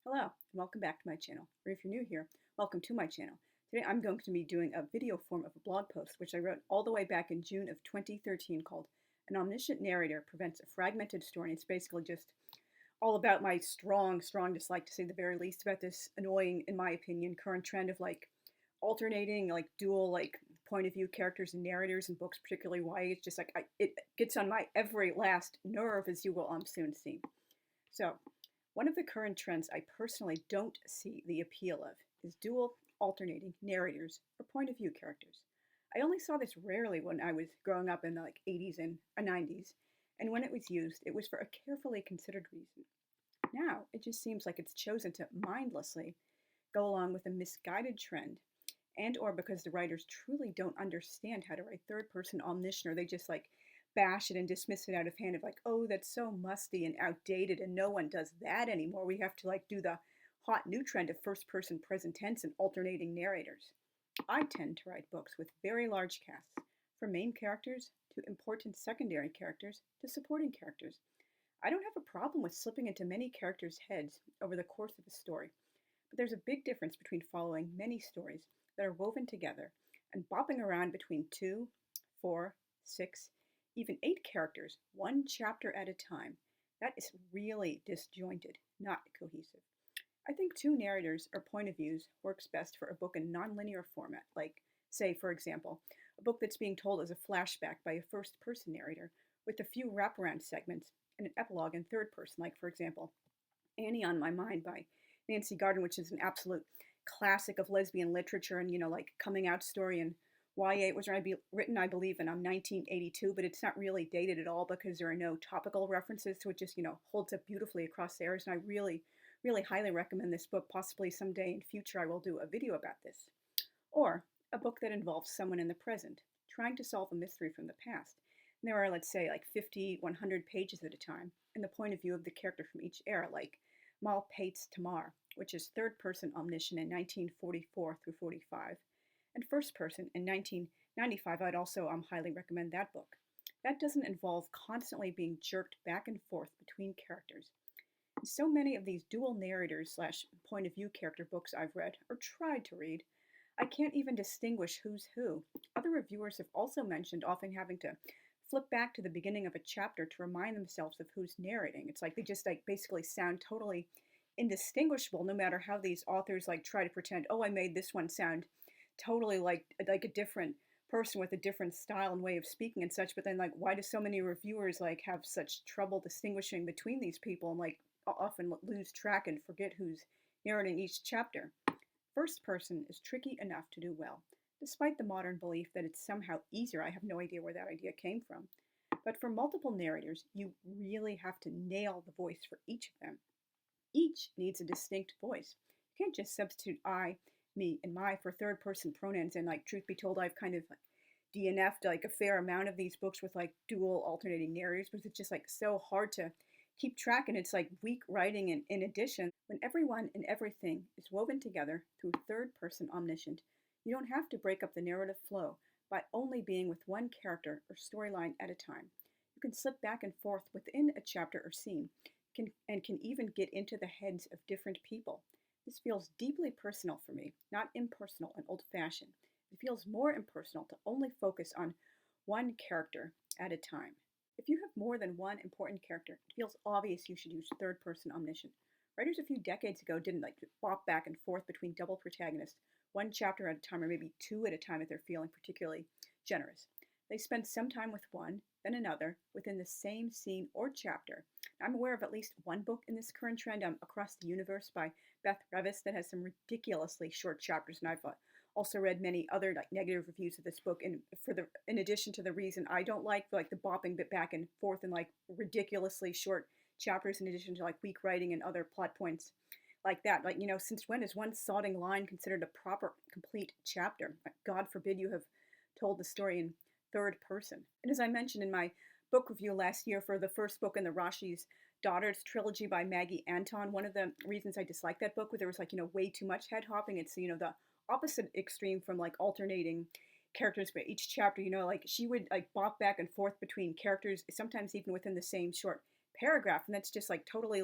Hello, and welcome back to my channel, or if you're new here, welcome to my channel. Today I'm going to be doing a video form of a blog post, which I wrote all the way back in June of 2013 called An Omniscient Narrator Prevents a Fragmented Story. And it's basically just all about my strong dislike, to say the very least, about this annoying, in my opinion, current trend of alternating, dual, point of view characters and narrators in books, particularly YA. It's just it gets on my every last nerve, as you will soon see. So, one of the current trends I personally don't see the appeal of is dual alternating narrators or point of view characters. I only saw this rarely when I was growing up in the 80s and 90s, and when it was used, it was for a carefully considered reason. Now, it just seems like it's chosen to mindlessly go along with a misguided trend, and or because the writers truly don't understand how to write third person omniscient, or they just bash it and dismiss it out of hand of oh, that's so musty and outdated and no one does that anymore. We have to do the hot new trend of first person present tense and alternating narrators. I tend to write books with very large casts, from main characters to important secondary characters to supporting characters. I don't have a problem with slipping into many characters' heads over the course of a story, but there's a big difference between following many stories that are woven together and bopping around between 2, 4, 6, even 8 characters, one chapter at a time. That is really disjointed, not cohesive. I think two narrators or point of views works best for a book in nonlinear format, like, say, for example, a book that's being told as a flashback by a first-person narrator with a few wraparound segments and an epilogue in third person, like, for example, Annie on My Mind by Nancy Garden, which is an absolute classic of lesbian literature and, coming out story. And YA. It was written, I believe, in 1982, but it's not really dated at all because there are no topical references, so it just, holds up beautifully across the eras. And I really highly recommend this book. Possibly someday in future I will do a video about this. Or a book that involves someone in the present, trying to solve a mystery from the past. And there are, let's say, 50, 100 pages at a time, in the point of view of the character from each era, like Mal Pate's Tamar, which is third-person omniscient in 1944 through 45, and first person in 1995. I'd also highly recommend that book. That doesn't involve constantly being jerked back and forth between characters. And so many of these dual narrators slash point of view character books I've read, or tried to read, I can't even distinguish who's who. Other reviewers have also mentioned often having to flip back to the beginning of a chapter to remind themselves of who's narrating. It's like they just basically sound totally indistinguishable, no matter how these authors try to pretend, oh, I made this one sound totally like a different person with a different style and way of speaking and such. But then why do so many reviewers have such trouble distinguishing between these people and often lose track and forget who's narrating each chapter? First person is tricky enough to do well, despite the modern belief that it's somehow easier. I have no idea where that idea came from. But for multiple narrators, you really have to nail the voice for each of them. Each needs a distinct voice. You can't just substitute I, me, and my for third person pronouns. And truth be told, I've kind of DNF'd a fair amount of these books with dual alternating narrators, because it's just so hard to keep track, and it's weak writing. And in addition, when everyone and everything is woven together through third person omniscient, you don't have to break up the narrative flow by only being with one character or storyline at a time. You can slip back and forth within a chapter or scene, and can even get into the heads of different people. This feels deeply personal for me, not impersonal and old-fashioned. It feels more impersonal to only focus on one character at a time. If you have more than one important character, it feels obvious you should use third-person omniscient. Writers a few decades ago didn't walk back and forth between double protagonists, one chapter at a time, or maybe 2 at a time if they're feeling particularly generous. They spend some time with one, then another, within the same scene or chapter. I'm aware of at least one book in this current trend, Across the Universe by Beth Revis, that has some ridiculously short chapters, and I've also read many other negative reviews of this book. And in addition to the reason I don't like the bopping bit back and forth and ridiculously short chapters, in addition to weak writing and other plot points like that. Since when is one sodding line considered a proper complete chapter? God forbid you have told the story in third person. And as I mentioned in my book review last year for the first book in the Rashi's Daughters trilogy by Maggie Anton, one of the reasons I disliked that book was there was way too much head hopping. It's the opposite extreme from alternating characters by each chapter. She would bop back and forth between characters, sometimes even within the same short paragraph, and that's just totally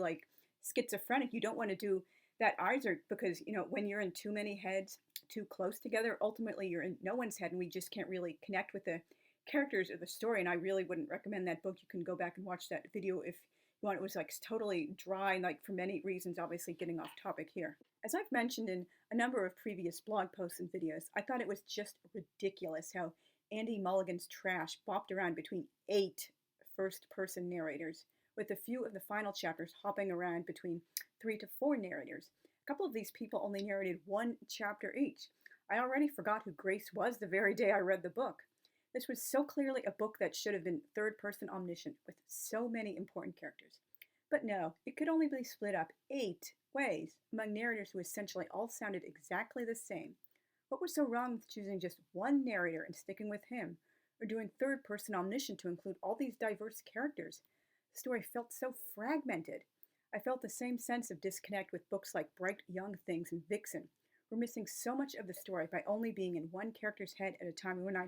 schizophrenic. You don't want to do that eyes are, because, when you're in too many heads too close together, ultimately you're in no one's head, and we just can't really connect with the characters or the story. And I really wouldn't recommend that book. You can go back and watch that video if you want. It was like totally dry, and like for many reasons, obviously getting off topic here. As I've mentioned in a number of previous blog posts and videos, I thought it was just ridiculous how Andy Mulligan's trash bopped around between 8 first-person narrators, with a few of the final chapters hopping around between 3 to 4 narrators. A couple of these people only narrated 1 chapter each. I already forgot who Grace was the very day I read the book. This was so clearly a book that should have been third-person omniscient, with so many important characters. But no, it could only be split up 8 ways among narrators who essentially all sounded exactly the same. What was so wrong with choosing just one narrator and sticking with him, or doing third-person omniscient to include all these diverse characters? The story felt so fragmented. I felt the same sense of disconnect with books like Bright Young Things and Vixen. We're missing so much of the story by only being in one character's head at a time. When I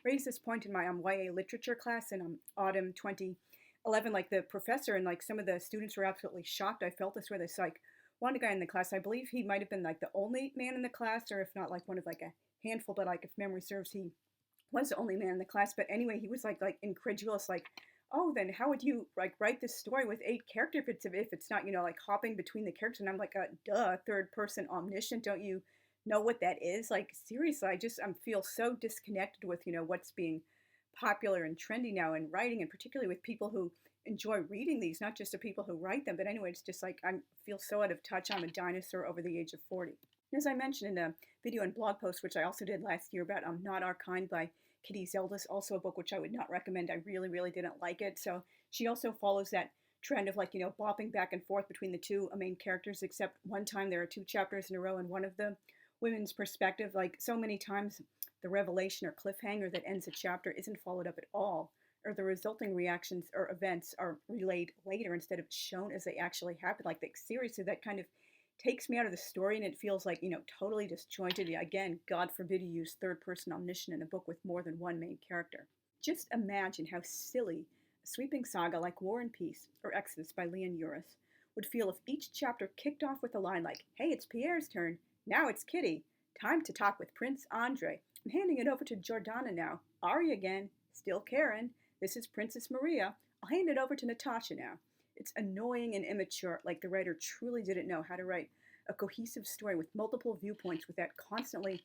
raised this point in my YA literature class in autumn 2011, like the professor and like some of the students were absolutely shocked. I felt this way. This like one guy in the class, I believe he might have been like the only man in the class, or if not like one of like a handful, but like if memory serves, he was the only man in the class. But anyway, he was like incredulous, like, oh, then how would you like write this story with 8 characters if it's not, like hopping between the characters? And I'm like, duh, third person omniscient. Don't you know what that is? Like, seriously, I feel so disconnected with, what's being popular and trendy now in writing, and particularly with people who enjoy reading these, not just the people who write them. But anyway, it's just like I feel so out of touch. I'm a dinosaur over the age of 40. And as I mentioned in a video and blog post, which I also did last year about Not Our Kind by Kitty Zeldis, also a book which I would not recommend. I really, really didn't like it. So she also follows that trend of like, bopping back and forth between the 2 main characters, except one time there are 2 chapters in a row and one of the women's perspective. Like so many times the revelation or cliffhanger that ends a chapter isn't followed up at all, or the resulting reactions or events are relayed later instead of shown as they actually happen. Like seriously, that kind of takes me out of the story, and it feels like, totally disjointed. Again, God forbid you use third-person omniscient in a book with more than one main character. Just imagine how silly a sweeping saga like War and Peace or Exodus by Leon Uris would feel if each chapter kicked off with a line like, hey, it's Pierre's turn. Now it's Kitty. Time to talk with Prince Andre. I'm handing it over to Jordana now. Ari again. Still Karen. This is Princess Maria. I'll hand it over to Natasha now. It's annoying and immature, like the writer truly didn't know how to write a cohesive story with multiple viewpoints without constantly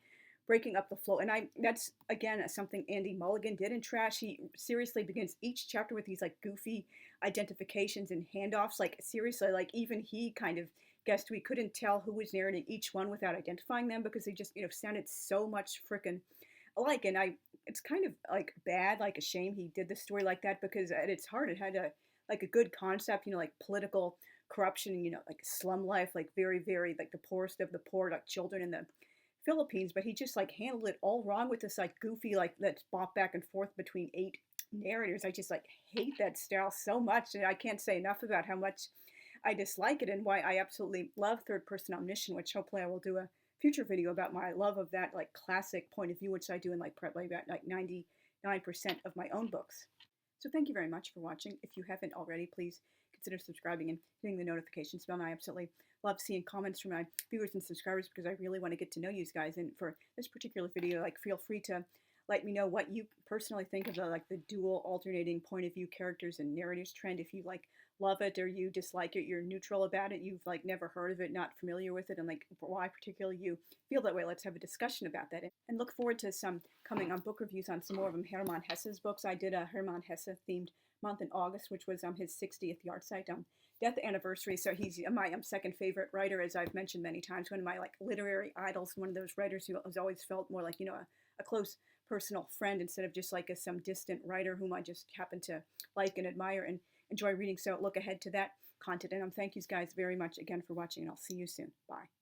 breaking up the flow. And that's, again, something Andy Mulligan did in Trash. He seriously begins each chapter with these, like, goofy identifications and handoffs. Like, seriously, like, even he kind of guessed we couldn't tell who was narrating each one without identifying them, because they just, sounded so much frickin' alike. And it's kind of, like, bad, like a shame he did the story like that, because at its heart it had a good concept, like political corruption, like slum life, like very, very, like the poorest of the poor, like children in the Philippines. But he just like handled it all wrong with this like goofy, like let's bop back and forth between 8 narrators. I just like hate that style so much, and I can't say enough about how much I dislike it and why I absolutely love third person omniscient, which hopefully I will do a future video about my love of that like classic point of view, which I do in like probably about like 99% of my own books. So thank you very much for watching. If you haven't already, please consider subscribing and hitting the notifications bell. And I absolutely love seeing comments from my viewers and subscribers, because I really want to get to know you guys. And for this particular video, like feel free to let me know what you personally think of the dual alternating point of view characters and narrators trend. If you like love it or you dislike it, you're neutral about it, you've like never heard of it, not familiar with it, and like why particularly you feel that way. Let's have a discussion about that, and look forward to some coming on book reviews on some more of Hermann Hesse's books. I did a Hermann Hesse themed month in August, which was his 60th yahrzeit death anniversary. So he's my second favorite writer, as I've mentioned many times, one of my like literary idols, one of those writers who has always felt more like a close personal friend instead of just like some distant writer whom I just happen to like and admire and enjoy reading. So look ahead to that content, and thank you guys very much again for watching, and I'll see you soon. Bye.